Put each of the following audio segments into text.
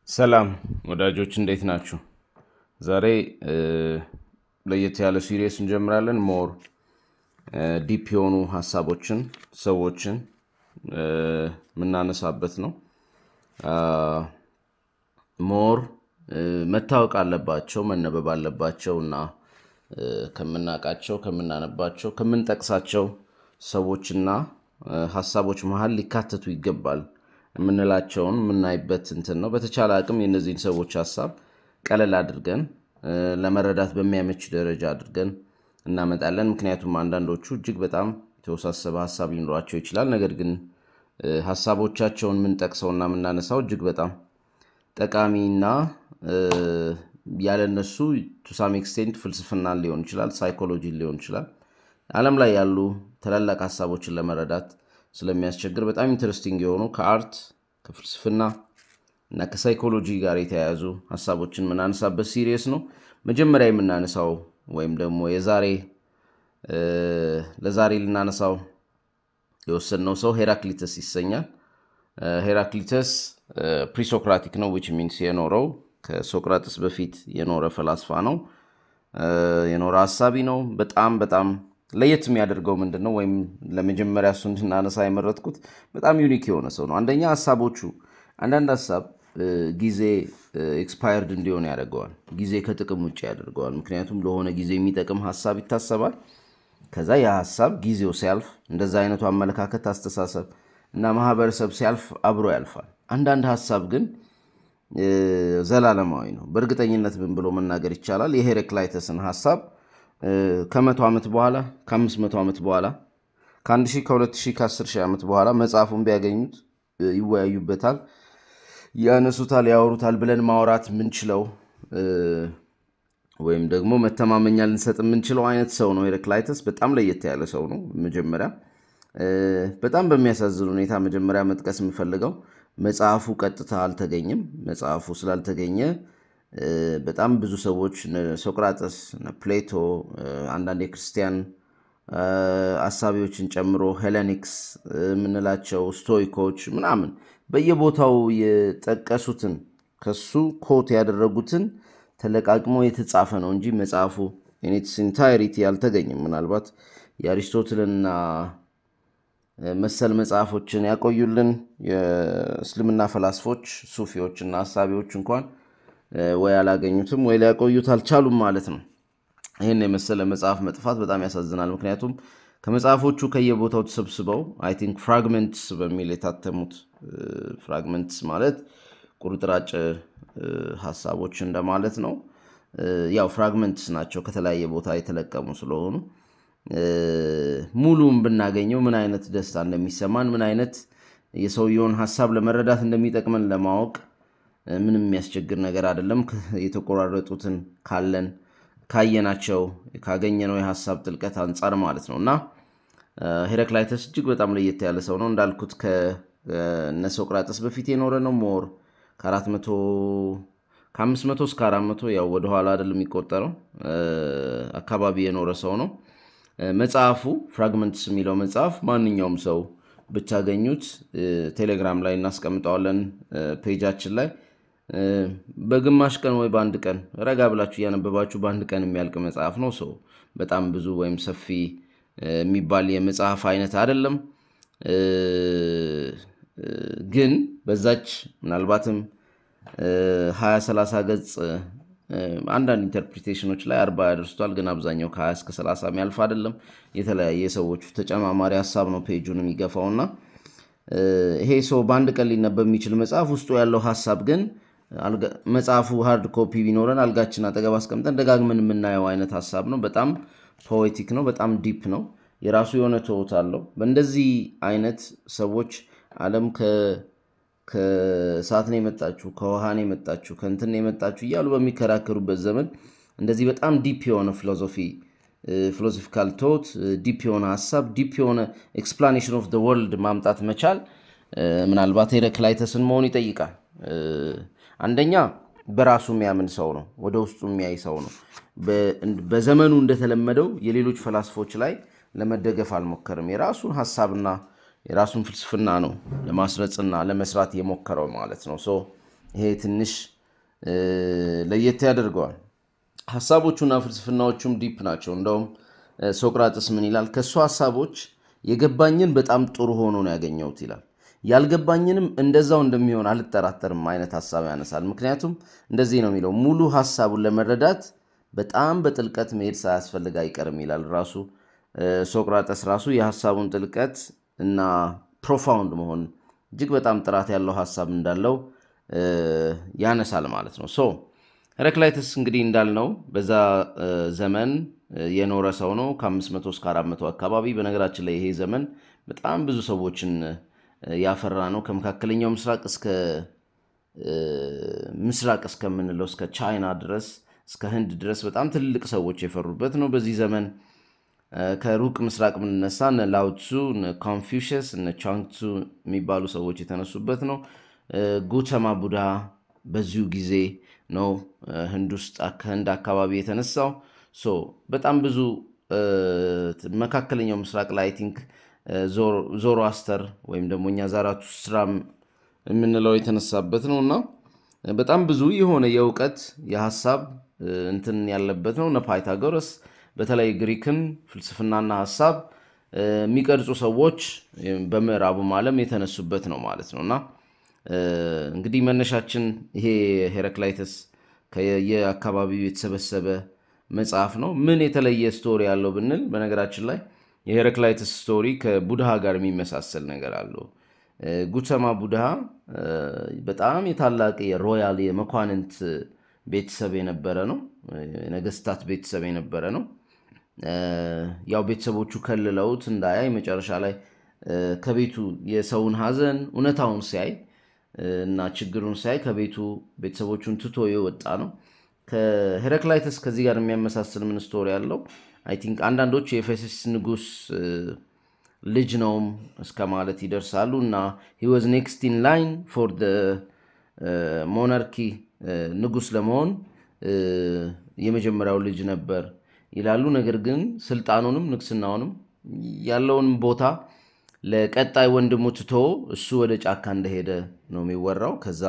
ሰላም ወዳጆች እንዴት ናችሁ? ዛሬ ለየት ያለ ሲሪየስ እንጀምራለን። ሞር ዲፕ የሆኑ ሐሳቦችን ሰዎችን ምናነሳበት ነው። ሞር መታወቅ አለባቸው መነበብ አለባቸውና ከምናቃቸው ከምናነባቸው ከምንጠቅሳቸው ሰዎችና ሐሳቦች መሃል ሊካተቱ ይገባል ምንላቸውን ምናይበት እንትን ነው። በተቻለ አቅም የነዚህን ሰዎች ሐሳብ ቀለል አድርገን ለመረዳት በሚያመች ደረጃ አድርገን እናመጣለን። ምክንያቱም አንዳንዶቹ እጅግ በጣም የተወሳሰበ ሐሳብ ሊኖራቸው ይችላል። ነገር ግን ሐሳቦቻቸውን ምን ጠቅሰውና ምናነሳው እጅግ በጣም ጠቃሚና ያለነሱ to some extent ፍልስፍና ሊሆን ይችላል፣ ሳይኮሎጂ ሊሆን ይችላል። ዓለም ላይ ያሉ ተላላቅ ሐሳቦችን ለመረዳት ስለሚያስቸግር በጣም ኢንተረስቲንግ የሆኑ ከአርት ከፍልስፍና እና ከሳይኮሎጂ ጋር የተያያዙ ሐሳቦችን ምናነሳበት ሲሪየስ ነው። መጀመሪያ የምናነሳው ወይም ደግሞ ለዛሬ ልናነሳው የወሰነው ሰው ሄራክሊተስ ይሰኛል። ሄራክሊተስ ፕሪሶክራቲክ ነው which means የኖረው ከሶቅራጥስ በፊት የኖረ ፈላስፋ ነው። የኖረ ሐሳቢ ነው። በጣም ለየት የሚያደርገው ምንድነው ወይም ለመጀመሪያ እሱ እንድናነሳ የመረጥኩት በጣም ዩኒክ የሆነ ሰው ነው። አንደኛ ሐሳቦቹ አንዳንድ ሐሳብ ጊዜ ኤክስፓየርድ እንዲሆን ያደርገዋል። ጊዜ ከጥቅም ውጪ ያደርገዋል። ምክንያቱም ለሆነ ጊዜ የሚጠቅም ሐሳብ ይታሰባል። ከዛ ያ ሐሳብ ጊዜው ሲያልፍ እንደዛ አይነቱ አመለካከት አስተሳሰብ እና ማህበረሰብ ሲያልፍ አብሮ ያልፋል። አንዳንድ ሐሳብ ግን ዘላለማዊ ነው። በእርግጠኝነት ምን ብሎ መናገር ይቻላል? የሄራክሊተስን ሐሳብ ከ100 ዓመት በኋላ ከ500 ዓመት በኋላ ከ1000 ከ2000 ከ10000 ዓመት በኋላ መጽሐፉን ቢያገኙት ይወያዩበታል፣ ያነሱታል፣ ያወሩታል ብለን ማውራት ምንችለው ወይም ደግሞ መተማመኛ ልንሰጥ ምንችለው አይነት ሰው ነው ሄራክሊተስ። በጣም ለየት ያለ ሰው ነው። መጀመሪያ በጣም በሚያሳዝን ሁኔታ መጀመሪያ መጥቀስ የምፈልገው መጽሐፉ ቀጥታ አልተገኘም። መጽሐፉ ስላልተገኘ በጣም ብዙ ሰዎች ሶቅራጥስ፣ ፕሌቶ፣ አንዳንድ የክርስቲያን አሳቢዎችን ጨምሮ ሄሌኒክስ ምንላቸው ስቶይኮች ምናምን በየቦታው የጠቀሱትን ከሱ ኮት ያደረጉትን ተለቃቅሞ የተጻፈ ነው እንጂ መጽሐፉ in its entirety አልተገኘም። ምናልባት የአሪስቶትልና መሰል መጽሐፎችን ያቆዩልን የእስልምና ፈላስፎች ሱፊዎችና አሳቢዎች እንኳን ወይ አላገኙትም ወይ ሊያቆዩት አልቻሉም ማለት ነው። ይሄን የመሰለ መጽሐፍ መጥፋት በጣም ያሳዝናል። ምክንያቱም ከመጽሐፎቹ ከየቦታው ተሰብስበው I think fragments በሚል የታተሙት fragments ማለት ቁርጥራጭ ሐሳቦች እንደማለት ነው። ያው fragments ናቸው ከተለያየ ቦታ የተለቀሙ ስለሆኑ ሙሉም ብናገኘው ምን አይነት ደስታ እንደሚሰማን ምን አይነት የሰውየውን ሐሳብ ለመረዳት እንደሚጠቅመን ለማወቅ ምንም የሚያስቸግር ነገር አይደለም። የተቆራረጡትን ካየናቸው ካገኘነው የሐሳብ ጥልቀት አንፃር ማለት ነውና ሄራክሊተስ እጅግ በጣም ለየት ያለ ሰው ነው። እንዳልኩት ከሶቅራጥስ በፊት የኖረ ነው። ሞር ከ500 እስከ 400 ያው ወደ ኋላ አይደለም የሚቆጠረው አካባቢ የኖረ ሰው ነው። መጽሐፉ ፍራግመንትስ የሚለው መጽሐፍ ማንኛውም ሰው ብታገኙት ቴሌግራም ላይ እናስቀምጣለን ፔጃችን ላይ በግማሽ ቀን ወይ በአንድ ቀን ረጋ ብላችሁ ያነበባችሁ በአንድ ቀን የሚያልቅ መጽሐፍ ነው። ሰው በጣም ብዙ ወይም ሰፊ የሚባል የመጽሐፍ አይነት አይደለም። ግን በዛች ምናልባትም 20-30 ገጽ አንዳንድ ኢንተርፕሪቴሽኖች ላይ 40 ያደርሱታል። ግን አብዛኛው ከ20 እስከ 30 የሚያልፍ አይደለም። የተለያየ ሰዎች ተጨማማሪ ሐሳብ ነው ፔጁን የሚገፋውና ይሄ ሰው በአንድ ቀን ሊነበብ የሚችል መጽሐፍ ውስጡ ያለው ሐሳብ ግን መጽሐፉ ሃርድ ኮፒ ቢኖረን አልጋችን አጠገብ አስቀምጠን ደጋግመን የምናየው አይነት ሐሳብ ነው። በጣም ፖኤቲክ ነው። በጣም ዲፕ ነው። የራሱ የሆነ ተውት አለው። በእንደዚህ አይነት ሰዎች ዓለም ከሳት ነው የመጣችሁ ከውሃ ነው የመጣችሁ ከእንትን ነው የመጣችሁ እያሉ በሚከራከሩበት ዘመን እንደዚህ በጣም ዲፕ የሆነ philosophical thought ዲፕ የሆነ ሐሳብ ዲፕ የሆነ explanation of the world ማምጣት መቻል ምናልባት ሄራክሊተስን መሆን ይጠይቃል። አንደኛ በራሱ የሚያምን ሰው ነው። ወደ ውስጡ የሚያይ ሰው ነው። በዘመኑ እንደተለመደው የሌሎች ፈላስፎች ላይ ለመደገፍ አልሞከረም። የራሱን ሐሳብና የራሱን ፍልስፍና ነው ለማስረጽና ለመስራት የሞከረው ማለት ነው። ይሄ ትንሽ ለየት ያደርገዋል። ሐሳቦቹና ፍልስፍናዎቹም ዲፕ ናቸው። እንደውም ሶቅራጥስ ምን ይላል? ከሱ ሐሳቦች የገባኝን በጣም ጥሩ ሆኖ ነው ያገኘሁት ይላል። ያልገባኝንም እንደዛው እንደሚሆን አልጠራጠርም አይነት ሐሳብ ያነሳል። ምክንያቱም እንደዚህ ነው የሚለው፣ ሙሉ ሐሳቡን ለመረዳት በጣም በጥልቀት መሄድ ሳያስፈልግ አይቀርም ይላል። ራሱ ሶቅራጥስ ራሱ የሐሳቡን ጥልቀት እና ፕሮፋውንድ መሆን እጅግ በጣም ጥራት ያለው ሐሳብ እንዳለው ያነሳል ማለት ነው። ሄራክላይተስ እንግዲህ እንዳልነው በዛ ዘመን የኖረ ሰው ነው፣ ከ500 እስከ 400 አካባቢ። በነገራችን ላይ ይሄ ዘመን በጣም ብዙ ሰዎችን ያፈራ ነው። ከመካከለኛው ምስራቅ እስከምንለው እስከ ቻይና ድረስ እስከ ህንድ ድረስ በጣም ትልቅ ሰዎች የፈሩበት ነው። በዚህ ዘመን ከሩቅ ምስራቅ ምንነሳ እነ ላውትሱ፣ እነ ኮንፊውሽስ፣ እነ ቻንግቱ የሚባሉ ሰዎች የተነሱበት ነው። ጉተማ ቡድሃ በዚሁ ጊዜ ነው ህንድ አካባቢ የተነሳው። በጣም ብዙ መካከለኛው ምስራቅ ላይ አይ ቲንክ ዞሮአስተር ወይም ደግሞ እኛ ዛራቱስትራ የምንለው የተነሳበት ነውና በጣም ብዙ የሆነ የእውቀት የሐሳብ እንትን ያለበት ነው። እነ ፓይታጎረስ በተለይ ግሪክን ፍልስፍናና ሐሳብ የሚቀርጹ ሰዎች በምዕራቡ ዓለም የተነሱበት ነው ማለት ነውና እንግዲህ መነሻችን ይሄ ሄራክላይተስ ከየአካባቢው የተሰበሰበ መጽሐፍ ነው። ምን የተለየ ስቶሪ ያለው ብንል በነገራችን ላይ የሄራክላይተስ ስቶሪ ከቡድሃ ጋር የሚመሳሰል ነገር አለው። ጉተማ ቡድሃ በጣም የታላቅ የሮያል የመኳንንት ቤተሰብ የነበረ ነው። የነገስታት ቤተሰብ የነበረ ነው። ያው ቤተሰቦቹ ከልለውት እንዳያይ መጨረሻ ላይ ከቤቱ የሰውን ሐዘን እውነታውን ሲያይ እና ችግሩን ሲያይ ከቤቱ ቤተሰቦቹን ትቶ የወጣ ነው። ከሄራክላይተስ ከዚህ ጋር የሚያመሳስል ምን ስቶሪ ያለው አይ ቲንክ አንዳንዶች የኤፌሰስ ንጉስ ልጅ ነው እስከ ማለት ይደርሳሉ እና he was next in line for the monarchy ንጉስ ለመሆን የመጀመሪያው ልጅ ነበር ይላሉ። ነገር ግን ስልጣኑንም ንግስናውንም ያለውን ቦታ ለቀጣይ ወንድሙ ትቶ እሱ ወደ ጫካ እንደሄደ ነው የሚወራው። ከዛ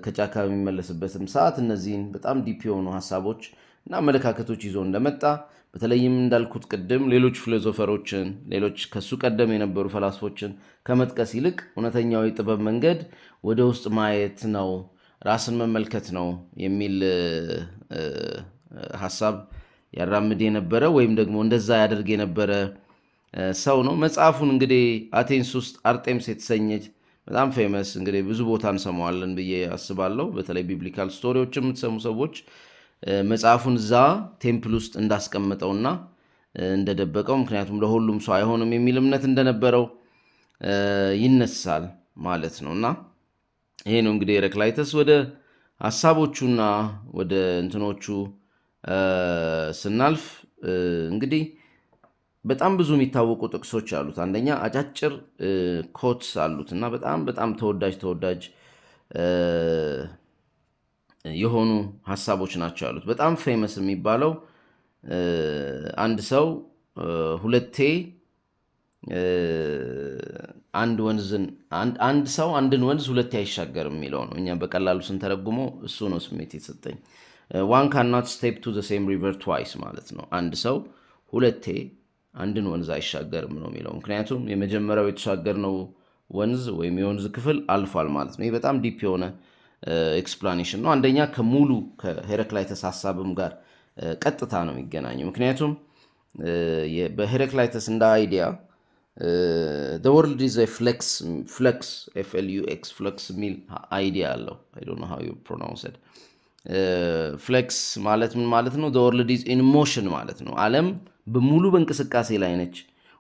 ከጫካ የሚመለስበትም ሰዓት እነዚህን በጣም ዲፕ የሆኑ ሐሳቦች እና አመለካከቶች ይዞ እንደመጣ በተለይም እንዳልኩት ቅድም ሌሎች ፊሎሶፈሮችን ሌሎች ከሱ ቀደም የነበሩ ፈላስፎችን ከመጥቀስ ይልቅ እውነተኛው የጥበብ መንገድ ወደ ውስጥ ማየት ነው፣ ራስን መመልከት ነው የሚል ሐሳብ ያራምድ የነበረ ወይም ደግሞ እንደዛ ያደርግ የነበረ ሰው ነው። መጽሐፉን እንግዲህ አቴንስ ውስጥ አርጤምስ የተሰኘች በጣም ፌመስ እንግዲህ ብዙ ቦታ እንሰማዋለን ብዬ አስባለሁ። በተለይ ቢብሊካል ስቶሪዎችን የምትሰሙ ሰዎች መጽሐፉን እዛ ቴምፕል ውስጥ እንዳስቀመጠውና እንደደበቀው ምክንያቱም ለሁሉም ሰው አይሆንም የሚል እምነት እንደነበረው ይነሳል ማለት ነውና ይሄ ነው እንግዲህ ሄራክላይተስ። ወደ ሐሳቦቹና ወደ እንትኖቹ ስናልፍ እንግዲህ በጣም ብዙ የሚታወቁ ጥቅሶች አሉት። አንደኛ አጫጭር ኮትስ አሉት እና በጣም ተወዳጅ የሆኑ ሐሳቦች ናቸው ያሉት። በጣም ፌመስ የሚባለው አንድ ሰው ሁለቴ አንድ ሰው አንድን ወንዝ ሁለቴ አይሻገርም የሚለው ነው። እኛ በቀላሉ ስንተረጉመው እሱ ነው ስሜት የተሰጠኝ። one cannot step to the same river twice ማለት ነው። አንድ ሰው ሁለቴ አንድን ወንዝ አይሻገርም ነው የሚለው። ምክንያቱም የመጀመሪያው የተሻገርነው ወንዝ ወይም የወንዝ ክፍል አልፏል ማለት ነው። ይሄ በጣም ዲፕ የሆነ ኤክስፕላኔሽን ነው። አንደኛ ከሙሉ ከሄራክላይተስ ሐሳብም ጋር ቀጥታ ነው የሚገናኘው። ምክንያቱም በሄራክላይተስ እንደ አይዲያ the world is a flux flux ሚል አይዲያ አለው። I don't know how you pronounce it. ፍሌክስ ማለት ምን ማለት ነው? the world is in motion ማለት ነው። ዓለም በሙሉ በእንቅስቃሴ ላይ ነች።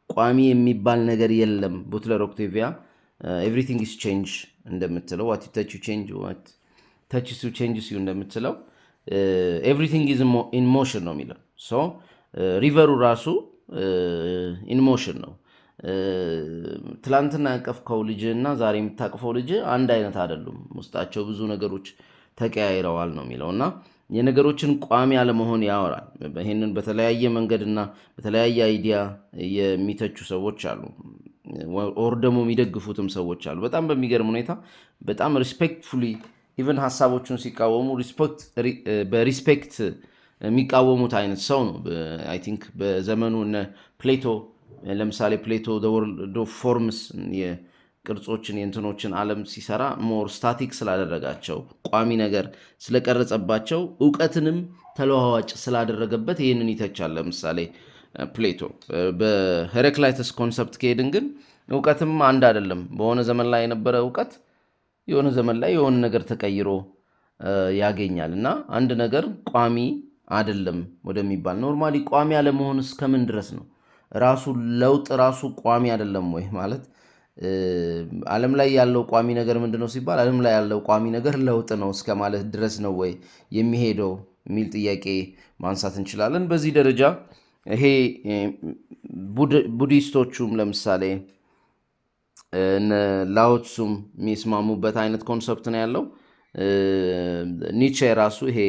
ቋሚ የሚባል ነገር የለም። ቡትለር ኦክታቪያ everything is change እንደምትለው what you touch you change, what touches you changes you እንደምትለው everything is in motion ነው የሚለው። so ሪቨሩ ራሱ in motion ነው። ትላንትና ያቀፍከው ልጅና ዛሬ የምታቀፈው ልጅ አንድ አይነት አይደሉም። ውስጣቸው ብዙ ነገሮች ተቀያይረዋል ነው የሚለውና የነገሮችን ቋሚ አለመሆን ያወራል። ይሄንን በተለያየ መንገድና በተለያየ አይዲያ የሚተቹ ሰዎች አሉ፣ ኦር ደግሞ የሚደግፉትም ሰዎች አሉ። በጣም በሚገርም ሁኔታ በጣም ሪስፔክትፉሊ ኢቭን ሐሳቦቹን ሲቃወሙ በሪስፔክት የሚቃወሙት አይነት ሰው ነው አይ ቲንክ በዘመኑ እነ ፕሌቶ ለምሳሌ ፕሌቶ the world of forms የቅርጾችን የእንትኖችን ዓለም ሲሰራ ሞር ስታቲክ ስላደረጋቸው ቋሚ ነገር ስለቀረጸባቸው ዕውቀትንም ተለዋዋጭ ስላደረገበት ይሄንን ይተቻል ለምሳሌ ፕሌቶ በሄራክላይተስ ኮንሰፕት ከሄድን ግን ዕውቀትም አንድ አይደለም በሆነ ዘመን ላይ የነበረ ዕውቀት የሆነ ዘመን ላይ የሆነ ነገር ተቀይሮ ያገኛልና አንድ ነገር ቋሚ አይደለም ወደሚባል ኖርማሊ ቋሚ ያለ መሆን እስከምን ድረስ ነው ራሱ ለውጥ ራሱ ቋሚ አይደለም ወይ ማለት ዓለም ላይ ያለው ቋሚ ነገር ምንድነው ሲባል ዓለም ላይ ያለው ቋሚ ነገር ለውጥ ነው እስከ ማለት ድረስ ነው ወይ የሚሄደው ሚል ጥያቄ ማንሳት እንችላለን በዚህ ደረጃ ይሄ ቡዲስቶቹም ለምሳሌ ላኦትሱም የሚስማሙበት አይነት ኮንሰፕት ነው ያለው ኒቼ ራሱ ይሄ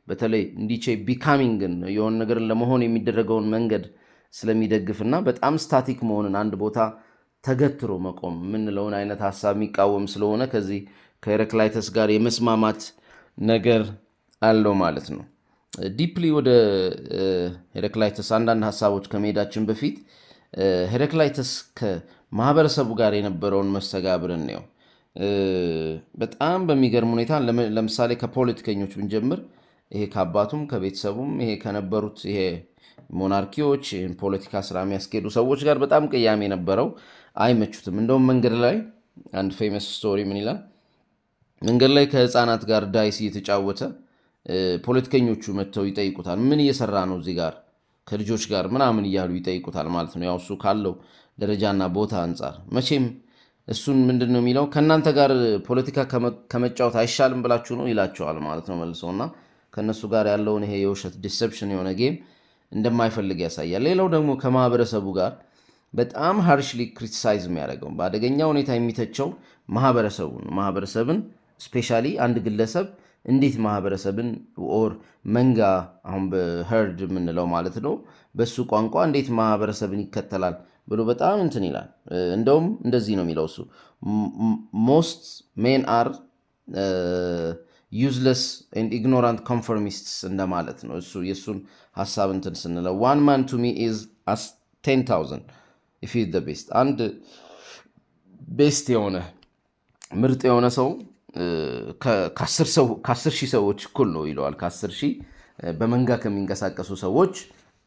በተለይ ኒቼ ቢካሚንግን የሆነ ነገር ለመሆን የሚደረገውን መንገድ ስለሚደግፍና በጣም ስታቲክ መሆንን አንድ ቦታ ተገትሮ መቆም ምንለውን አይነት ሐሳብ የሚቃወም ስለሆነ ከዚህ ከሄራክላይተስ ጋር የመስማማት ነገር አለው ማለት ነው ዲፕሊ ወደ ሄራክላይተስ አንዳንድ ሐሳቦች ከመሄዳችን በፊት ሄራክላይተስ ከማህበረሰቡ ጋር የነበረውን መስተጋብርን ነው በጣም በሚገርም ሁኔታ ለምሳሌ ከፖለቲከኞች ብንጀምር ይሄ ከአባቱም ከቤተሰቡም ይሄ ከነበሩት ይሄ ሞናርኪዎች ፖለቲካ ስራ የሚያስኬዱ ሰዎች ጋር በጣም ቅያሜ ነበረው አይመቹትም እንደውም መንገድ ላይ አንድ ፌመስ ስቶሪ ምን ይላል መንገድ ላይ ከህፃናት ጋር ዳይስ እየተጫወተ ፖለቲከኞቹ መተው ይጠይቁታል ምን እየሰራ ነው እዚህ ጋር ከልጆች ጋር ምናምን ይያሉ ይጠይቁታል ማለት ነው ያው እሱ ካለው ደረጃና ቦታ አንፃር መቼም እሱን ምንድነው የሚለው ከናንተ ጋር ፖለቲካ ከመጫወት አይሻልም ብላችሁ ነው ይላቸዋል ማለት ነው መልሶና ከነሱ ጋር ያለውን ይሄ የውሸት ዲሰፕሽን የሆነ ጌም እንደማይፈልግ ያሳያል ሌላው ደግሞ ከማህበረሰቡ ጋር በጣም ሃርሽሊ ክሪቲሳይዝ የሚያደርገው በአደገኛ ሁኔታ የሚተቸው ማህበረሰብን ስፔሻሊ አንድ ግለሰብ እንዴት ማህበረሰብን ኦር መንጋ አሁን በሄርድ ምንለው ማለት ነው በሱ ቋንቋ እንዴት ማህበረሰብን ይከተላል ብሎ በጣም እንትን ይላል እንደውም እንደዚህ ነው የሚለው እሱ most men are useless and ignorant conformists እንደማለት ነው እሱ የሱን ሐሳብ እንትን ስንለው one man to me is as 10,000 if he is the best and best የሆነ ምርጥ የሆነ ሰው ከ10 ሺህ ሰዎች እኩል ነው ይለዋል ከ10 ሺህ በመንጋ ከሚንቀሳቀሱ ሰዎች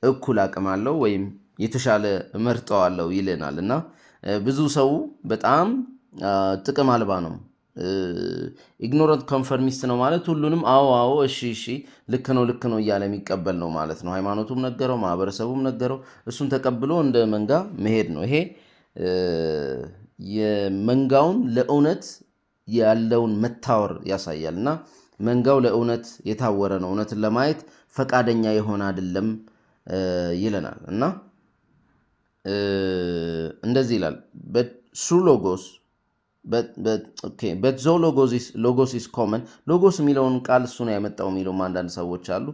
እኩል አቅም አለው ወይም የተሻለ መርጠዋለው ይለናልና ብዙ ሰው በጣም ጥቅም አልባ ነው ኢግኖራንት ኮንፈርሚስት ነው ማለት ሁሉንም አዎ እሺ ልክ ነው እያለ የሚቀበል ነው ማለት ነው ሃይማኖቱም ነገረው ማህበረሰቡም ነገረው እሱን ተቀብሎ እንደ መንጋ መሄድ ነው ይሄ የመንጋውን ለእውነት ያለውን መታወር ያሳያልና መንጋው ለእውነት የታወረ ነው እውነትን ለማየት ፈቃደኛ የሆነ አይደለም ይለናል እና እንደዚህ ይላል but through logos but so logos is common logos የሚለውን ቃል እሱ ነው ያመጣው የሚለው አንዳንድ ሰዎች አሉ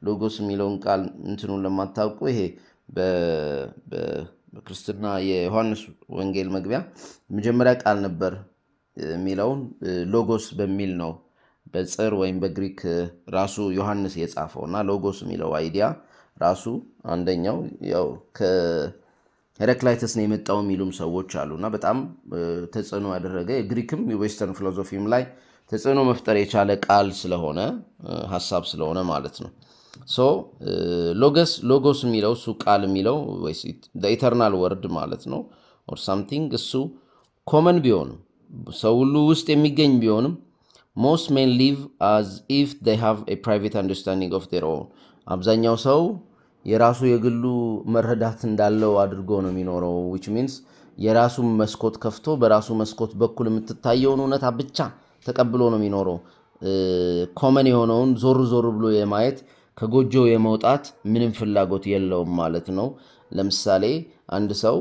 logos የሚለውን ቃል እንትኑን ለማታውቁ ይሄ በክርስትና የዮሐንስ ወንጌል መግቢያ መጀመሪያ ቃል ነበር የሚለው logos በሚል ነው በጽር ወይም በግሪክ ራሱ ዮሐንስ የጻፈውና logos የሚለው አይዲያ ራሱ አንደኛው ያው ከሄራክላይተስ ነው የመጣው የሚሉም ሰዎች አሉና በጣም ተጽዕኖ ያደረገ የግሪክም የዌስተርን ፊሎሶፊም ላይ ተጽዕኖ መፍጠር የቻለ ቃል ስለሆነ ሐሳብ ስለሆነ ማለት ነው so logos የሚለው እሱ ቃል የሚለው ወይስ the eternal word ማለት ነው or something እሱ common ቢሆን ሰው ሁሉ ውስጥ የሚገኝ ቢሆንም most men live as if they have a private understanding of their own አብዛኛው ሰው የራሱ የግሉ መረዳት እንዳለው አድርጎ ነው የሚኖረው which means የራሱ መስኮት ከፍቶ በራሱ መስኮት በኩል የምትታየው እውነታ ብቻ ተቀብሎ ነው የሚኖረው ኮመን የሆነውን ዞር ብሎ የማየት ከጎጆ የመውጣት ምንም ፍላጎት የለውም ማለት ነው ለምሳሌ አንድ ሰው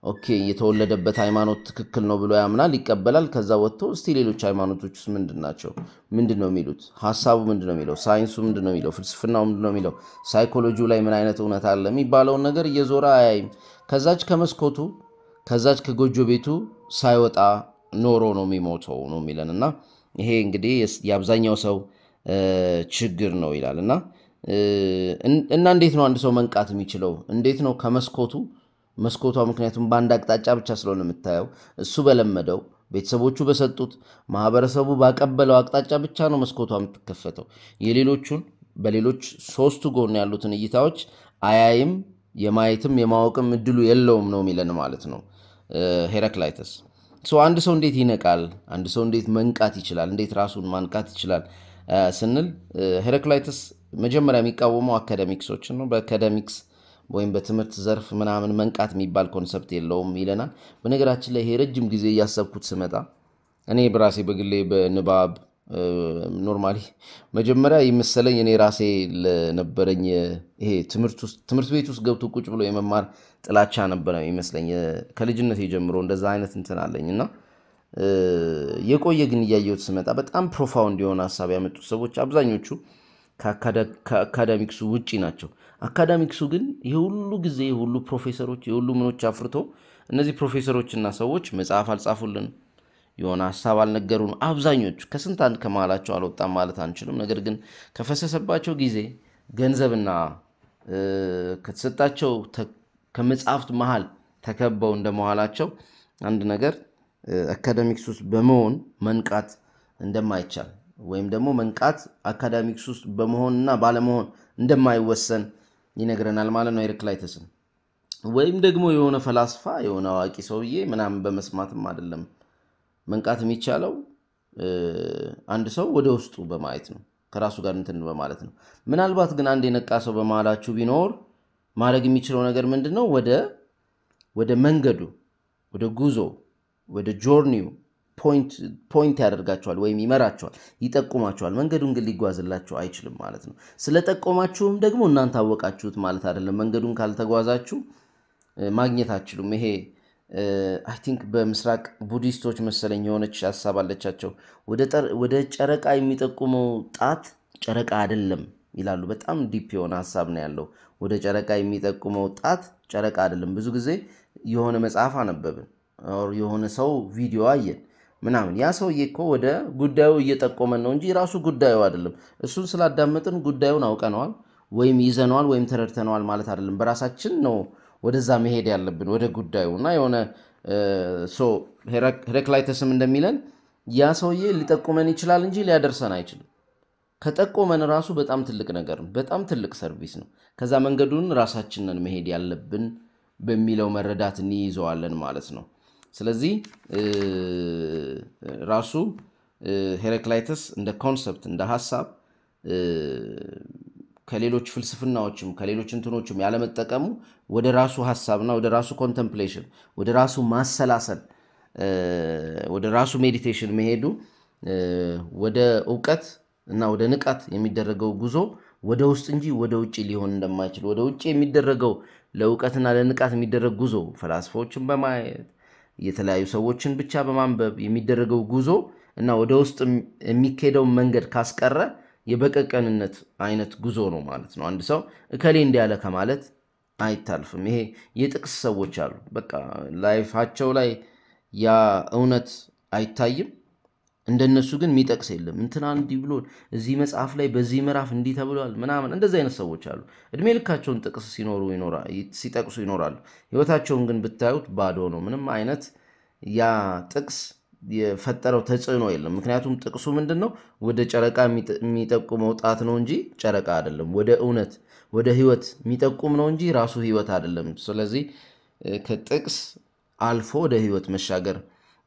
ኦኬ የተወለደበት ሃይማኖት ትክክል ነው ብሎ ያምናል ይቀበላል ከዛ ወጥቶ እስቲ ሌሎች ሃይማኖቶችስ ምንድናቸው ምንድነው የሚሉት ሐሳቡ ምንድነው የሚለው ሳይንሱ ምንድነው የሚለው ፍልስፍናው ምንድነው የሚለው ሳይኮሎጂው ላይ ምን አይነት እውነት አለ የሚባለው ነገር እየዞራ አያይም ከዛች ከመስኮቱ ከዛች ከጎጆ ቤቱ ሳይወጣ ኖሮ ነው የሚሞተው ነው የሚለንና ይሄ እንግዲህ የአብዛኛው ሰው ችግር ነው ይላል እና እንዴት ነው አንድ ሰው መንቃት የሚችለው? እንዴት ነው መስኮቷ ምክንያቱም በአንድ አቅጣጫ ብቻ ስለሆነ የምታየው እሱ በለመደው ቤተሰቦቹ በሰጡት ማህበረሰቡ ባቀበለው አቅጣጫ ብቻ ነው መስኮቷ የምትከፈተው። በሌሎች ሶስቱ ጎን ያሉትን እይታዎች አያይም፣ የማየትም የማወቅም እድሉ የለውም ነው የሚለን ማለት ነው ሄራክላይተስ። አንድ ሰው እንዴት ይነቃል? አንድ ሰው እንዴት መንቃት ይችላል? እንዴት ራሱን ማንቃት ይችላል ስንል ሄራክላይተስ መጀመሪያ የሚቃወመው አካዳሚክሶችን ነው። በአካዳሚክስ ወይም በትምህርት ዘርፍ ምናምን መንቃት የሚባል ኮንሰፕት የለውም ይለናል። በነገራችን ላይ ይሄ ረጅም ጊዜ እያሰብኩት ስመጣ እኔ በራሴ በግሌ በንባብ ኖርማሊ መጀመሪያ ይመስለኝ እኔ ራሴ ለነበረኝ ይሄ ትምህርት ቤት ውስጥ ገብቶ ቁጭ ብሎ የመማር ጥላቻ ነበር ይመስለኝ። ከልጅነቴ ጀምሮ እንደዛ አይነት እንትን አለኝና የቆየ ግን እያየሁት ስመጣ በጣም ፕሮፋውንድ የሆነ ሐሳብ ያመጡት ሰዎች አብዛኞቹ ከአካዳሚክሱ ውጪ ናቸው። አካዳሚክሱ ግን የሁሉ ጊዜ የሁሉ ፕሮፌሰሮች የሁሉ ምኖች አፍርቶ እነዚህ ፕሮፌሰሮችና ሰዎች መጽሐፍ አልጻፉልን፣ የሆነ ሐሳብ አልነገሩን። አብዛኞቹ ከስንት አንድ ከመሃላቸው አልወጣም ማለት አንችልም። ነገር ግን ከፈሰሰባቸው ጊዜ ገንዘብና ከተሰጣቸው ከመጽሐፍት መሃል ተከበው እንደመሃላቸው አንድ ነገር አካዳሚክስ ውስጥ በመሆን መንቃት እንደማይቻል ወይም ደግሞ መንቃት አካዳሚክስ ውስጥ በመሆንና ባለመሆን እንደማይወሰን ይነግረናል ማለት ነው ሄራክላይተስ። ወይም ደግሞ የሆነ ፈላስፋ የሆነ አዋቂ ሰውዬ ምናምን በመስማትም አይደለም መንቃት የሚቻለው። አንድ ሰው ወደ ውስጡ በማየት ነው፣ ከራሱ ጋር እንትን በማለት ነው። ምናልባት ግን አንድ የነቃ ሰው በመሃላችሁ ቢኖር ማድረግ የሚችለው ነገር ምንድነው? ወደ መንገዱ፣ ወደ ጉዞ፣ ወደ ጆርኒው ፖይንት ያደርጋቸዋል ወይም ይመራቸዋል፣ ይጠቁማቸዋል። መንገዱን ግን ሊጓዝላቸው አይችልም ማለት ነው። ስለጠቆማችሁም ደግሞ እናንተ አወቃችሁት ማለት አይደለም። መንገዱን ካልተጓዛችሁ ማግኘት አትችሉም። ይሄ አይ ቲንክ በምስራቅ ቡዲስቶች መሰለኝ የሆነች ሐሳብ አለቻቸው። ወደ ጨረቃ የሚጠቁመው ጣት ጨረቃ አይደለም ይላሉ። በጣም ዲፕ የሆነ ሐሳብ ነው ያለው። ወደ ጨረቃ የሚጠቁመው ጣት ጨረቃ አይደለም። ብዙ ጊዜ የሆነ መጽሐፍ አነበብን የሆነ ሰው ቪዲዮ አየን ምናምን፣ ያ ሰውዬ እኮ ወደ ጉዳዩ እየጠቆመን ነው እንጂ ራሱ ጉዳዩ አይደለም። እሱን ስላዳመጥን ጉዳዩን አውቀነዋል ወይም ይዘነዋል ወይም ተረድተነዋል ማለት አይደለም። በራሳችን ነው ወደዛ መሄድ ያለብን ወደ ጉዳዩና የሆነ ሄራክላይተስም እንደሚለን ያ ሰውዬ ሊጠቁመን ይችላል እንጂ ሊያደርሰን አይችልም። ከጠቆመን ራሱ በጣም ትልቅ ነገር ነው፣ በጣም ትልቅ ሰርቪስ ነው። ከዛ መንገዱን ራሳችንን መሄድ ያለብን በሚለው መረዳት እንይዘዋለን ማለት ነው። ስለዚህ ራሱ ሄራክላይተስ እንደ ኮንሰፕት እንደ ሐሳብ ከሌሎች ፍልስፍናዎችም ከሌሎች እንትኖችም ያለመጠቀሙ ወደ ራሱ ሐሳብና ወደ ራሱ ኮንተምፕሌሽን ወደ ራሱ ማሰላሰል ወደ ራሱ ሜዲቴሽን መሄዱ ወደ ዕውቀት እና ወደ ንቃት የሚደረገው ጉዞ ወደ ውስጥ እንጂ ወደ ውጪ ሊሆን እንደማይችል፣ ወደ ውጪ የሚደረገው ለዕውቀትና ለንቃት የሚደረግ ጉዞ ፈላስፎችን በማየት የተለያዩ ሰዎችን ብቻ በማንበብ የሚደረገው ጉዞ እና ወደ ውስጥ የሚካሄደው መንገድ ካስቀረ የበቀቀንነት አይነት ጉዞ ነው ማለት ነው። አንድ ሰው እከሌ እንዲያለ ከማለት አይታልፍም። ይሄ የጥቅስ ሰዎች አሉ። በቃ ላይፋቸው ላይ ያ እውነት አይታይም፣ እንደነሱ ግን የሚጠቅስ የለም። እንትና እንዲህ ብሎ እዚህ መጽሐፍ ላይ በዚህ ምዕራፍ እንዲህ ተብሏል ምናምን፣ እንደዚህ አይነት ሰዎች አሉ። እድሜ ልካቸውን ጥቅስ ሲጠቅሱ ይኖራሉ። ህይወታቸውን ግን ብታዩት ባዶ ነው። ምንም አይነት ያ ጥቅስ የፈጠረው ተጽዕኖ የለም። ምክንያቱም ጥቅሱ ምንድነው? ወደ ጨረቃ የሚጠቁመው ጣት ነው እንጂ ጨረቃ አይደለም። ወደ እውነት ወደ ህይወት የሚጠቁም ነው እንጂ ራሱ ህይወት አይደለም። ስለዚህ ከጥቅስ አልፎ ወደ ህይወት መሻገር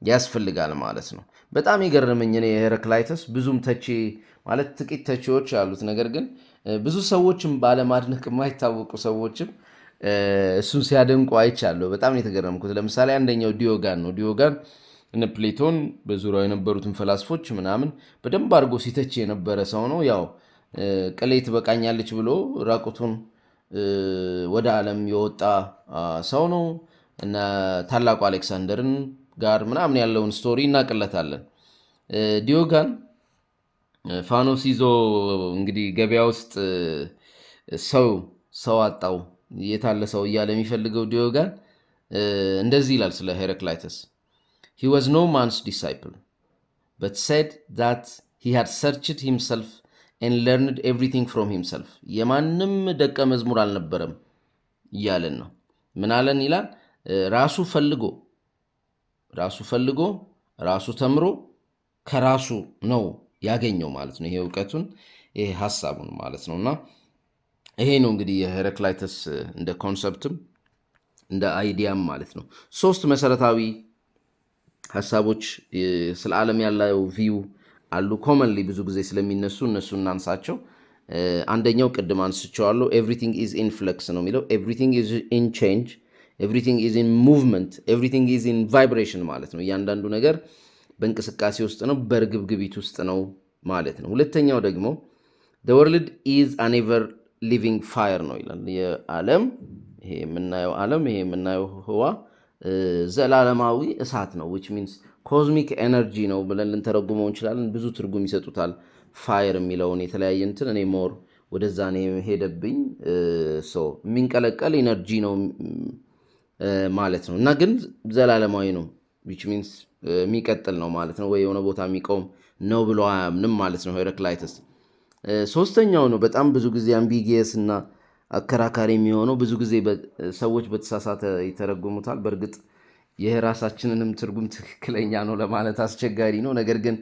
ያስፈልጋል ማለት ነው። በጣም ይገርመኝ እኔ ሄራክላይተስ ብዙም ተቺ ማለት ጥቂት ተቺዎች ያሉት፣ ነገር ግን ብዙ ሰዎችም ባለማድነቅ የማይታወቁ ሰዎችም እሱን ሲያደንቁ አይቻለሁ። በጣም የተገረምኩት ለምሳሌ አንደኛው ዲዮጋን ነው። ዲዮጋን እነ ፕሌቶን በዙሪያው የነበሩትን ፈላስፎች ምናምን በደንብ አድርጎ ሲተች የነበረ ሰው ነው። ያው ቅሌ ትበቃኛለች ብሎ ራቁቱን ወደ ዓለም የወጣ ሰው ነው እና ታላቁ አሌክሳንደርን ጋር ምናምን ያለውን ስቶሪ እናቅለታለን። ዲዮጋን ፋኖስ ይዞ እንግዲህ ገበያ ውስጥ ሰው አጣው የታለ ሰው እያለ የሚፈልገው ዲዮጋን እንደዚህ ይላል ስለ ሄራክላይተስ: He was no man's disciple. but said that he had searched himself and learned everything from himself. የማንም ደቀ መዝሙር አልነበረም ይያለን ነው። ምን አለን ይላል? ራሱ ፈልጎ ራሱ ተምሮ ከራሱ ነው ያገኘው ማለት ነው። ይሄ ዕውቀቱን ይሄ ሐሳቡን ማለት ነውና ይሄ ነው እንግዲህ የሄራክላይተስ እንደ ኮንሰፕትም እንደ አይዲያም ማለት ነው። ሶስት መሰረታዊ ሐሳቦች ስለ ዓለም ያለው ቪው አሉ ኮመንሊ ብዙ ጊዜ ስለሚነሱ እነሱ እናንሳቸው። አንደኛው ቅድም አንስቼዋለሁ everything is in flux ነው የሚለው everything is in change everything is in movement everything is in vibration ማለት ነው። እያንዳንዱ ነገር በእንቅስቃሴ ውስጥ ነው በርግብግቢት ውስጥ ነው ማለት ነው። ሁለተኛው ደግሞ the world is an ever living fire ነው ይላል። የዓለም ይሄ የምናየው ህዋ ዘላለማዊ እሳት ነው which means cosmic energy ነው ብለን ልንተረጉመው እንችላለን። ብዙ ትርጉም ይሰጡታል fire የሚለውን የተለያየ እንትን እኔ ሞር ወደዛ ነው ሄደብኝ የሚንቀለቀል ኢነርጂ ነው ማለት ነው። እና ግን ዘላለማዊ ነው which means የሚቀጥል ነው ማለት ነው ወይ የሆነ ቦታ የሚቆም ነው ብሎ አያምንም ማለት ነው ሄራክላይተስ። ሶስተኛው ነው በጣም ብዙ ጊዜ ambiguous እና አከራካሪ የሚሆነው ብዙ ጊዜ ሰዎች በተሳሳተ ይተረጉሙታል። በርግጥ የራሳችንንም ትርጉም ትክክለኛ ነው ለማለት አስቸጋሪ ነው። ነገር ግን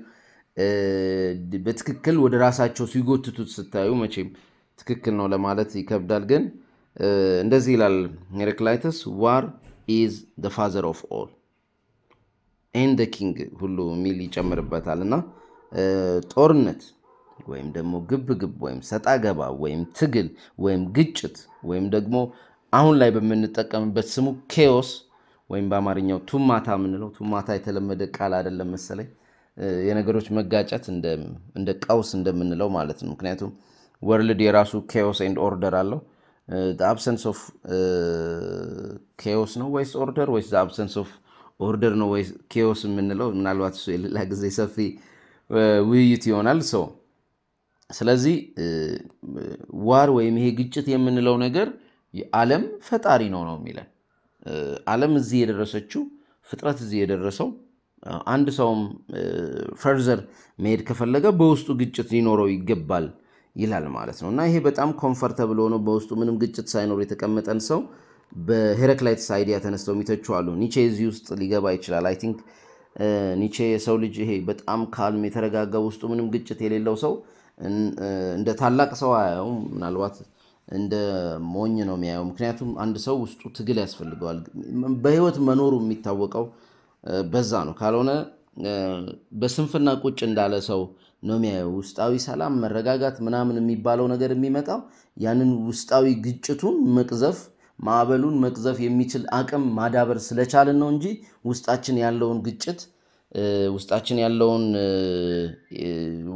በትክክል ወደ ራሳቸው ሲጎትቱት ስታዩ መቼም ትክክል ነው ለማለት ይከብዳል። ግን እንደዚህ ይላል ሄራክላይተስ war is the father of all and the king ሁሉ ሚል ይጨምርበታልና ጦርነት ወይም ደግሞ ግብግብ ወይም ሰጣገባ ወይም ትግል ወይም ግጭት ወይም ደግሞ አሁን ላይ በመንጠቀምበት ስሙ chaos ወይም በአማርኛው ቱማታ ምንለው ቱማታ የተለመደ ቃል አይደለም መሰለኝ የነገሮች መጋጨት እንደ ቀውስ እንደምንለው ማለት ነው። ምክንያቱም world የራሱ chaos and order አለው። the absence of chaos ነው ወይስ order ወይስ the absence of order ነው ወይስ chaos ምንለው ምናልባት እሱ የሌላ ጊዜ ሰፊ ውይይት ይሆናል። ስለዚህ ዋር ወይም ይሄ ግጭት የምንለው ነገር የዓለም ፈጣሪ ነው የሚለን። ዓለም እዚህ የደረሰችው ፍጥረት እዚህ የደረሰው አንድ ሰውም ፈርዘር መሄድ ከፈለገ በውስጡ ግጭት ሊኖረው ይገባል ይላል ማለት ነው። እና ይሄ በጣም ኮምፎርታብል ሆኖ በውስጡ ምንም ግጭት ሳይኖር የተቀመጠን ሰው በሄራክላይተስ አይዲያ ተነስተው የሚተቹአሉ። ኒቼ እዚህ ውስጥ ሊገባ ይችላል። አይ ቲንክ ኒቼ የሰው ልጅ ይሄ በጣም ካልም የተረጋጋ ውስጡ ምንም ግጭት የሌለው ሰው እንደ ታላቅ ሰው አያየውም፣ ምናልባት እንደ ሞኝ ነው የሚያየው። ምክንያቱም አንድ ሰው ውስጡ ትግል ያስፈልገዋል። በህይወት መኖሩ የሚታወቀው በዛ ነው። ካልሆነ በስንፍና ቁጭ እንዳለ ሰው ነው የሚያየው። ውስጣዊ ሰላም መረጋጋት ምናምን የሚባለው ነገር የሚመጣው ያንን ውስጣዊ ግጭቱን መቅዘፍ ማዕበሉን መቅዘፍ የሚችል አቅም ማዳበር ስለቻለን ነው እንጂ ውስጣችን ያለውን ግጭት ውስጣችን ያለውን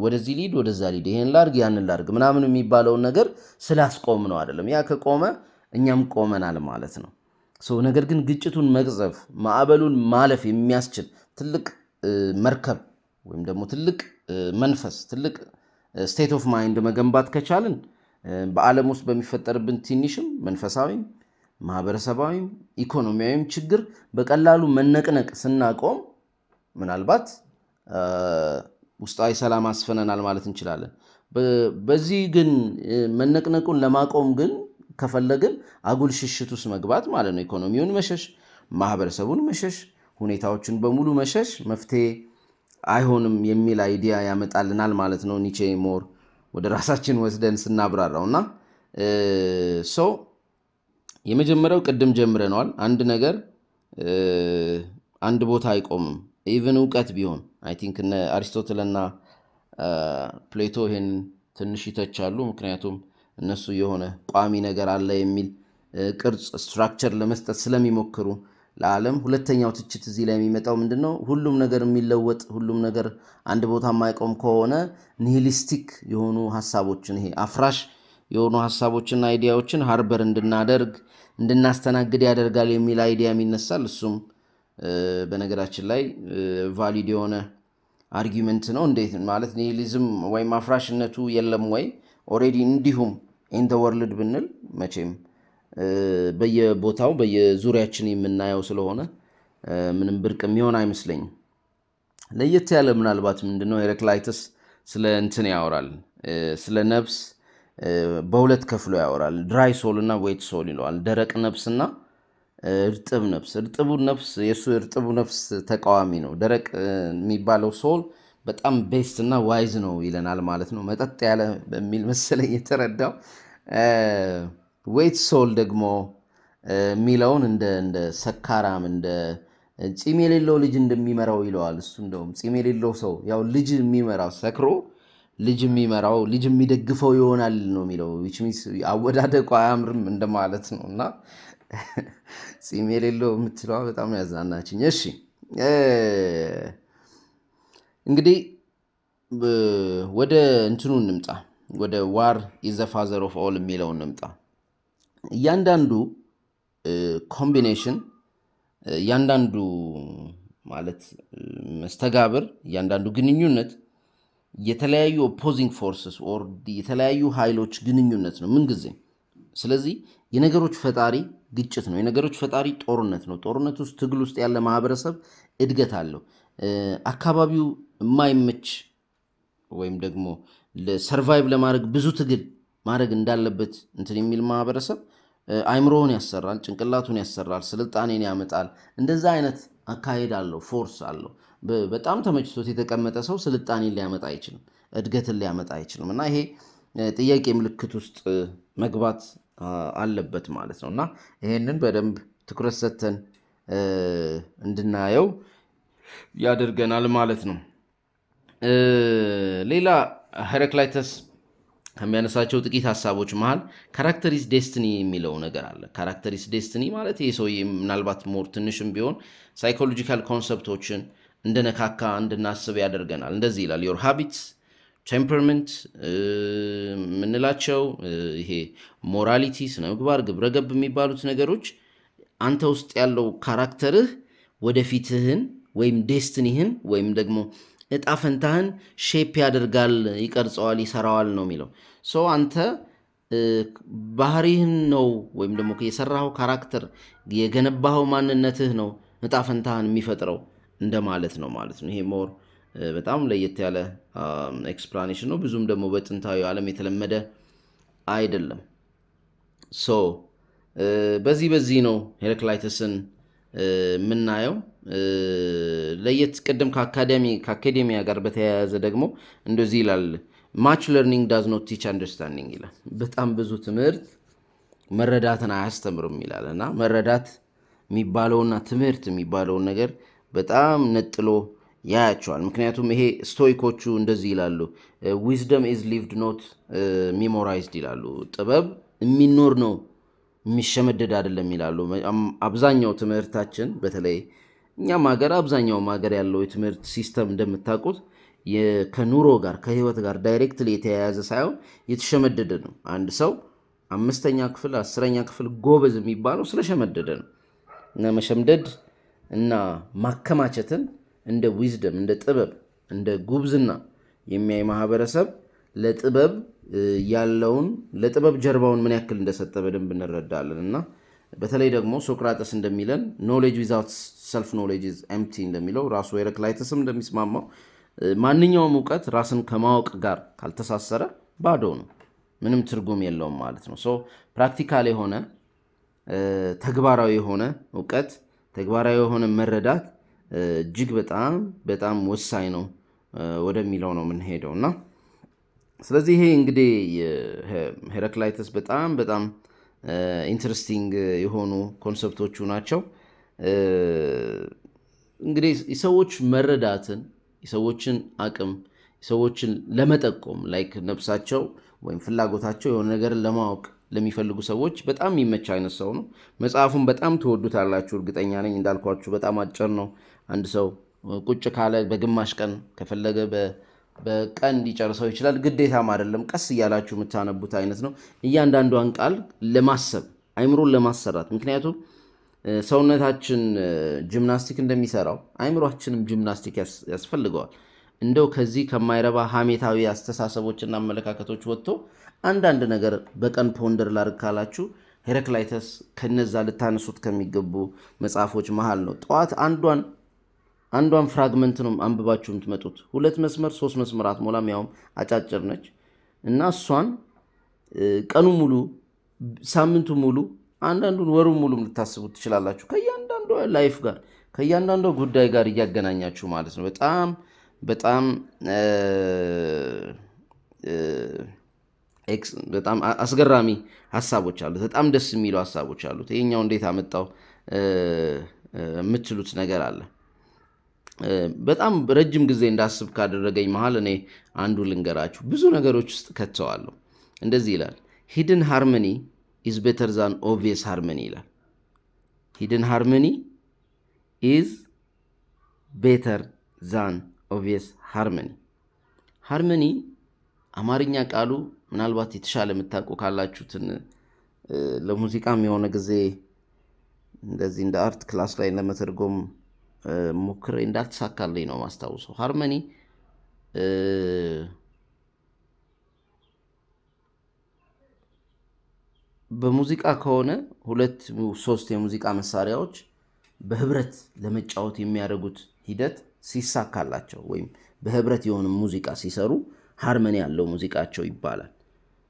ወደዚህ ሊድ ወደዛ ሊድ ይሄን ላርግ ያንን ላርግ ምናምን የሚባለው ነገር ስላስቆም ነው አይደለም። ያ ከቆመ እኛም ቆመናል ማለት ነው። ነገር ግን ግጭቱን መቅዘፍ ማዕበሉን ማለፍ የሚያስችል ትልቅ መርከብ ወይም ደግሞ ትልቅ መንፈስ ትልቅ ስቴት ኦፍ ማይንድ መገንባት ከቻልን በዓለም ውስጥ በሚፈጠርብን ትንሽም መንፈሳዊም ማህበረሰባዊም ኢኮኖሚያዊም ችግር በቀላሉ መነቅነቅ ስናቆም ምናልባት ውስጣዊ ሰላም አስፈነናል ማለት እንችላለን። በዚህ ግን መነቅነቁን ለማቆም ግን ከፈለግን አጉል ሽሽት ውስጥ መግባት ማለት ነው። ኢኮኖሚውን መሸሽ፣ ማህበረሰቡን መሸሽ፣ ሁኔታዎችን በሙሉ መሸሽ መፍትሄ አይሆንም የሚል አይዲያ ያመጣልናል ማለት ነው። ኒቼ ሞር ወደ ራሳችን ወስደን ስናብራራውና የመጀመሪያው ቅድም ጀምረናል። አንድ ነገር አንድ ቦታ አይቆምም። ኢቭን ዕውቀት ቢሆን አይ ቲንክ እነ አሪስቶትልና ፕሌቶ ይሄን ትንሽ ይተቻሉ። ምክንያቱም እነሱ የሆነ ቋሚ ነገር አለ የሚል ቅርጽ ስትራክቸር ለመስጠት ስለሚሞክሩ ለዓለም ሁለተኛው ትችት እዚህ ላይ የሚመጣው ምንድነው? ሁሉም ነገር የሚለወጥ ሁሉም ነገር አንድ ቦታ የማይቆም ከሆነ ኒሂሊስቲክ የሆኑ ሐሳቦችን ይሄ አፍራሽ የሆኑ ሐሳቦችና አይዲያዎችን ሃርበር እንድናስተናግድ ያደርጋል የሚል አይዲያ የሚነሳል። እሱም በነገራችን ላይ ቫሊድ የሆነ አርጊመንት ነው። እንዴት ማለት ኒሂሊዝም ወይም አፍራሽነቱ የለም ወይ ኦሬዲ እንዲሁም ኢን ዘ ወርልድ ብንል መቼም በየቦታው በየዙሪያችን የምናየው ስለሆነ ምንም ብርቅ የሚሆን አይመስለኝም። ለየት ያለ ምናልባት ምንድነው ሄራክላይተስ ስለ እንትን ያወራል ስለ ነፍስ በሁለት ከፍሎ ያወራል ድራይ ሶል እና ዌት ሶል ይለዋል ደረቅ ነፍስና እርጥብ ነፍስ እርጥቡ ነፍስ የሱ እርጥቡ ነፍስ ተቃዋሚ ነው ደረቅ የሚባለው ሶል በጣም ቤስት እና ዋይዝ ነው ይለናል ማለት ነው መጠጥ ያለ በሚል መሰለኝ የተረዳው ዌት ሶል ደግሞ ሚላውን እንደ ሰካራም እንደ ጺም የሌለው ልጅ እንደሚመራው ይለዋል እሱ እንደውም ጺም የሌለው ሰው ያው ልጅ የሚመራው ሰክሮ ልጅ የሚመራው ልጅ የሚደግፈው ይሆናል ነው የሚለው which means አወዳደቁ አያምርም እንደማለት ነውና ጺም የሌለው የምትለው በጣም ያዛናችኝ እሺ እንግዲህ ወደ እንትኑ እንምጣ ወደ war is the father of all የሚለው እንምጣ ያንዳንዱ ኮምቢኔሽን ያንዳንዱ ማለት መስተጋብር ያንዳንዱ ግንኙነት የተለያዩ opposing forces or የተለያዩ ኃይሎች ግንኙነት ነው ምን ጊዜ ስለዚህ የነገሮች ፈጣሪ ግጭት ነው የነገሮች ፈጣሪ ጦርነት ነው ጦርነት ውስጥ ትግል ውስጥ ያለ ማህበረሰብ እድገት አለው አካባቢው የማይመች ወይም ደግሞ ለሰርቫይቭ ለማድረግ ብዙ ትግል ማድረግ እንዳለበት እንትን የሚል ማህበረሰብ አይምሮውን ያሰራል ጭንቅላቱን ያሰራል ስልጣኔን ያመጣል እንደዛ አይነት አካሄድ አለው ፎርስ አለው በጣም ተመችቶት የተቀመጠ ሰው ስልጣኔን ሊያመጣ አይችልም እድገትን ሊያመጣ አይችልም እና ይሄ ጥያቄ ምልክት ውስጥ መግባት አለበት ማለት ነውና ይሄንን በደንብ ትኩረት ሰጥተን እንድናየው ያደርገናል ማለት ነው ሌላ ሄራክላይተስ ከሚያነሳቸው ጥቂት ሐሳቦች መሃል ካራክተር ኢዝ ዴስቲኒ የሚለው ነገር አለ ካራክተር ኢዝ ዴስቲኒ ማለት ይሄ ሰው ምናልባት ሞር ትንሽም ቢሆን ሳይኮሎጂካል ኮንሰፕቶችን እንደነካካ እንድናስብ ያደርገናል እንደዚህ ይላል your habits temperament ምንላቸው ይሄ ሞራሊቲ ስነምግባር ግብረገብ የሚባሉት ነገሮች አንተ ውስጥ ያለው ካራክተርህ ወደፊትህን ወይም ዴስቲኒህን ወይም ደግሞ እጣፈንታህን ሼፕ ያደርጋል ይቀርጸዋል ይሰራዋል ነው የሚለው ሶ አንተ ባህሪህን ነው ወይም ደግሞ የሰራው ካራክተር የገነባው ማንነትህ ነው እጣፈንታህን የሚፈጥረው እንደማለት ነው ማለት ነው ይሄ ሞር በጣም ለየት ያለ ኤክስፕላኔሽን ነው ብዙም ደግሞ በጥንታዊ ዓለም የተለመደ አይደለም ሶ በዚህ ነው ሄራክላይተስን ምናየው ለየት ቀደም ከአካዳሚያ ጋር በተያያዘ ደግሞ እንደዚህ ይላል much learning does not teach understanding ይላል በጣም ብዙ ትምህርት መረዳትን አያስተምርም ይላልና መረዳት የሚባለውና ትምህርት የሚባለው ነገር በጣም ነጥሎ ያያቸዋል ምክንያቱም ይሄ ስቶይኮቹ እንደዚህ ይላሉ wisdom is lived not memorized ይላሉ ጥበብ የሚኖር ነው የሚሸመደድ አይደለም ይላሉ አብዛኛው ትምህርታችን በተለይ እኛም ሀገር አብዛኛው ሀገር ያለው የትምህርት ሲስተም እንደምታውቁት ከኑሮ ጋር ከህይወት ጋር ዳይሬክትሊ የተያያዘ ሳይሆን የተሸመደደ ነው አንድ ሰው 5ኛ ክፍል 10ኛ ክፍል ጎበዝ የሚባለው ስለሸመደደ ነው እና መሸምደድ እና ማከማቸትን እንደ ዊዝደም እንደ ጥበብ እንደ ጉብዝና የሚያይ ማህበረሰብ ለጥበብ ያለውን ለጥበብ ጀርባውን ምን ያክል እንደሰጠ በደንብ እንረዳለንና በተለይ ደግሞ ሶክራተስ እንደሚለን knowledge without self knowledge is empty እንደሚለው ራሱ ሄራክላይተስም እንደሚስማማው ማንኛውም ዕውቀት ራስን ከማወቅ ጋር ካልተሳሰረ ባዶ ነው ምንም ትርጉም የለውም ማለት ነው ሶ ፕራክቲካል የሆነ ተግባራዊ የሆነ ዕውቀት ተግባራዊ የሆነ መረዳት እጅግ በጣም ወሳኝ ነው ወደሚለው ነው ምን ሄደውና ስለዚህ ይሄ እንግዲህ ሄራክላይተስ በጣም ኢንትረስቲንግ የሆኑ ኮንሰፕቶቹ ናቸው እንግዲህ የሰዎች መረዳትን የሰዎችን አቅም የሰዎችን ለመጠቆም ላይክ ነፍሳቸው ወይም ፍላጎታቸው የሆነ ነገር ለማወቅ ለሚፈልጉ ሰዎች በጣም የሚመች አይነት ሰው ነው መጽሐፉን በጣም ተወዱታላችሁ እርግጠኛ ነኝ እንዳልኳችሁ በጣም አጭር ነው አንድ ሰው ቁጭ ካለ በግማሽ ቀን ከፈለገ በቀን ሊጨርሰው ይችላል ግዴታም አይደለም ቀስ ይያላችሁ የምታነቡት አይነት ነው እያንዳንዷን ቃል ለማሰብ አይምሮን ለማሰራት ምክንያቱም ሰውነታችን ጂምናስቲክ እንደሚሰራው አይምሮአችንም ጂምናስቲክ ያስፈልገዋል እንደው ከዚህ ከማይረባ ሐሜታዊ አስተሳሰቦችና አመለካከቶች ወጥቶ አንዳንድ ነገር በቀን ፖንደር ላርካላችሁ ሄራክላይተስ ከነዛ ልታነሱት ከሚገቡ መጽሐፎች መሃል ነው ጧት አንዷን አንዷን ፍራግመንት ነው አንብባችሁ የምትመጡት 2 መስመር 3 መስመራት ሞላም ያውም አጫጭር ነች እና እሷን ቀኑ ሙሉ ሳምንቱ ሙሉ አንዳንዱን ወሩ ሙሉ ልታስቡት ትችላላችሁ ከያንዳንዱ ላይፍ ጋር ከያንዳንዱ ጉዳይ ጋር ያገናኛችሁ ማለት ነው በጣም በጣም አስገራሚ ሐሳቦች አሉት በጣም ደስ የሚሉ ሐሳቦች አሉት ይሄኛው እንዴት አመጣው የምትሉት ነገር አለ በጣም ረጅም ጊዜ እንዳስብ ካደረገኝ መሃል እኔ አንዱ ልንገራችሁ ብዙ ነገሮች ውስጥ ከተዋለሁ እንደዚህ ይላል hidden harmony is better than obvious harmony ይላል hidden harmony is better than obvious harmony harmony አማርኛ ቃሉ ምናልባት የተሻለ መታቆ ካላችሁትን ለሙዚቃም የሆነ ጊዜ እንደዚህ እንደ አርት ክላስ ላይ ለመተርጎም ሙክሬ እንዳልተሳካልኝ ነው ማስታውሰው ሃርመኒ በሙዚቃ ከሆነ 2-3 የሙዚቃ መሳሪያዎች በህብረት ለመጫወት የሚያደርጉት ሂደት ሲሳካላቸው ወይም በህብረት የሆነ ሙዚቃ ሲሰሩ ሃርመኒ ያለው ሙዚቃቸው ይባላል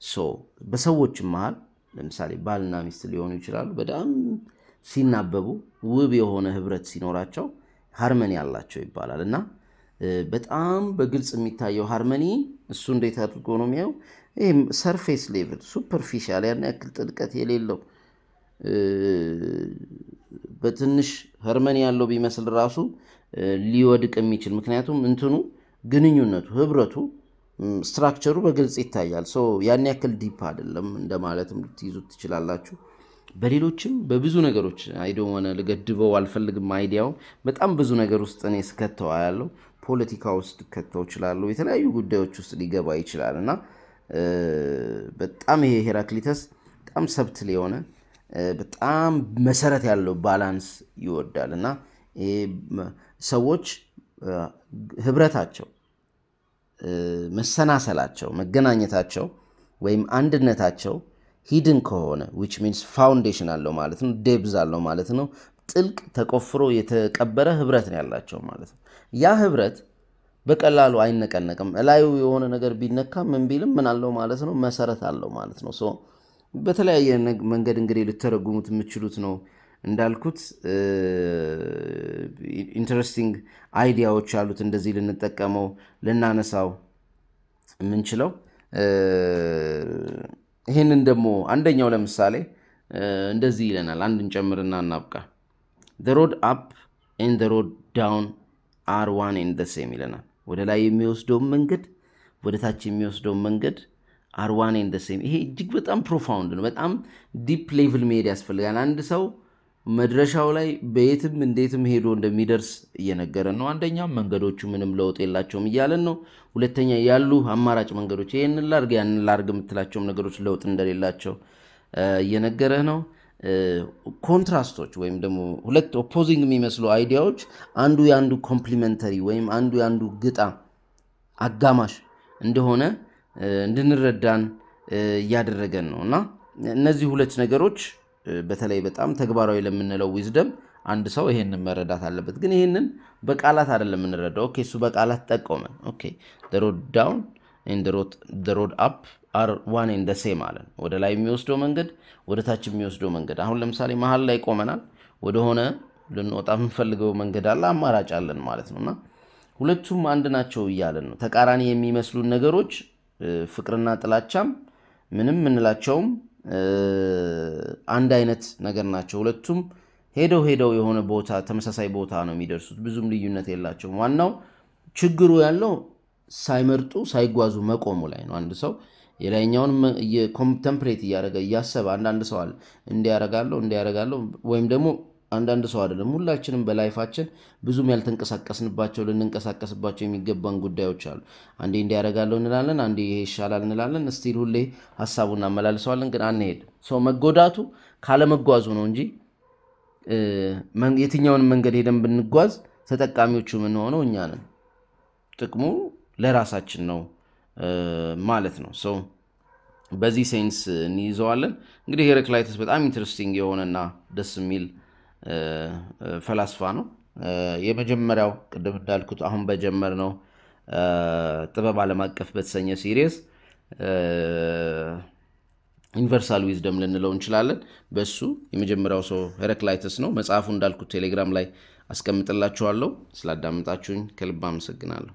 ሶ በሰዎች መሃል ለምሳሌ ባልና ሚስት ሊሆኑ ይችላሉ በጣም ሲናበቡ ውብ የሆነ ህብረት ሲኖራቸው ሃርመኒ ያላቸው ይባላል እና በጣም በግልጽ የሚታየው ሃርመኒ እሱ እንዴት አድርጎ ነው የሚያው ይሄ ሰርፌስ ሌቭል ሱፐርፊሻል ያን ያክል ጥልቀት የሌለው በትንሽ ሃርመኒ ያለው ቢመስል ራሱ ሊወድቅ የሚችል ምክንያቱም እንትኑ ግንኙነቱ ህብረቱ ስትራክቸሩ በግልጽ ይታያል ሶ ያን ያክል ዲፕ አይደለም እንደማለትም ልትይዙት ትችላላችሁ በሌሎችም በብዙ ነገሮች አይ ዶንት ዋና ለገድበው አልፈልግም አይዲያው በጣም ብዙ ነገር ውስጥ እኔ ስከተው ያለው ፖለቲካ ውስጥ ከተው ይችላል የተለያዩ ጉዳዮች ውስጥ ሊገባ ይችላልና በጣም ይሄ ሄራክሊተስ በጣም ሰብትል የሆነ በጣም መሰረት ያለው ባላንስ ይወዳልና ይሄ ሰዎች ህብረታቸው መሰናሰላቸው መገናኘታቸው ወይም አንድነታቸው hidden ከሆነ which means foundation አለው ማለት ነው depth አለው ማለት ነው ጥልቅ ተቆፍሮ የተቀበረ ህብረት ነው ያላቸው ማለት ነው ያ ህብረት በቀላሉ አይነቀነቅም ላዩ የሆነ ነገር ቢነካ ምን ቢልም ምን አለው ማለት ነው መሰረት አለው ማለት ነው ሶ በተለያየ መንገድ እንግዲህ ልትተረጉሙት የምትችሉት ነው እንዳልኩት ኢንተረስቲንግ አይዲያዎች አሉት እንደዚህ ልንጠቀመው ልናነሳው የምንችለው ይሄንን ደግሞ አንደኛው ለምሳሌ እንደዚህ ይለናል አንድን ጨምርና እናብቃ the road up and the road down are one and the same ይለናል ወደ ላይ የሚወስደው መንገድ ወደ ታች የሚወስደው መንገድ are one and the same ይሄ እጅግ በጣም ፕሮፋውንድ ነው በጣም ዲፕ ሌቭል መሄድ ያስፈልጋል አንድ ሰው መድረሻው ላይ በየትም እንዴትም ሄዶ እንደሚደርስ እየነገረን ነው አንደኛው መንገዶቹ ምንም ለውጥ የላቸውም ይያለን ነው ሁለተኛ ያሉ አማራጭ መንገዶች ይሄንን ላርግ የምትላቸው ነገሮች ለውጥ እንደሌላቸው እየነገረህ ነው ኮንትራስቶች ወይም ደግሞ ሁለት ኦፖዚንግ የሚመስሉ አይዲያዎች አንዱ ያንዱ ኮምፕሊመንተሪ ወይም አንዱ ያንዱ ግጣ አጋማሽ እንደሆነ እንድንረዳን ያደረገን ነውና እነዚህ ሁለት ነገሮች በተለይ በጣም ተግባራዊ ለምንለው ዊዝደም አንድ ሰው ይሄንን መረዳት አለበት ግን ይሄንን በቃላት አይደለም እንረዳው ኦኬ እሱ በቃላት ተጠቆመን ኦኬ the road down and the road up are one and the same አለን ወደ ላይ የሚወስደው መንገድ ወደ ታች የሚወስደው መንገድ አሁን ለምሳሌ መሃል ላይ ቆመናል ወደ ሆነ ልንወጣ የምንፈልገው መንገድ አለ አማራጭ አለን ማለት ነውና ሁለቱም አንድ ናቸው ይያለን ነው ተቃራኒ የሚመስሉ ነገሮች ፍቅርና ጥላቻም ምንም እንላቸውም አንድ አይነት ነገር ናቸው ሁለቱም ሄደው የሆነ ቦታ ተመሳሳይ ቦታ ነው የሚደርሱት ብዙም ልዩነት የላቸውም ዋናው ችግሩ ያለው ሳይመርጡ ሳይጓዙ መቆሙ ላይ ነው አንድ ሰው የላይኛውን የኮንተምፕሌት ያሰበ አንድ ሰው አለ እንዲያረጋለው ወይም ደግሞ አንድ ሰው አይደለም ሁላችንም በላይፋችን ብዙም ያልተንቀሳቀስንባቸው ልንንቀሳቀስባቸው የሚገባን ጉዳዮች አሉ አንዴ እንዲያረጋለው እንላለን አንዴ ይሄ ይሻላል እንላለን ስቲል ሁሌ ሐሳቡን አመላልሰዋለን ግን አንሄድ ሰው መጎዳቱ ካለ መጓዙ ነው እንጂ የትኛውን መንገድ ሄደን ብንጓዝ ተጠቃሚዎቹ ምን ሆነው እኛ ነን ጥቅሙ ለራሳችን ነው ማለት ነው ሶ በዚህ ሴንስ እንይዘዋለን እንግዲህ ሄራክሊተስ በጣም ኢንተረስቲንግ የሆነና ደስ የሚል ፈላስፋ ነው የመጀመሪያው ቅድም እንዳልኩት አሁን በጀመርነው ጥበብ ዓለም አቀፍ በተሰኘ ሲሪየስ ዩኒቨርሳል ዊዝደም ልንለው እንችላለን። በሱ የመጀመሪያው ሰው ሄራክላይተስ ነው። መጽሐፉ እንዳልኩት ቴሌግራም ላይ አስቀምጥላችኋለሁ። ስላዳመጣችሁኝ ከልብ አመሰግናለሁ።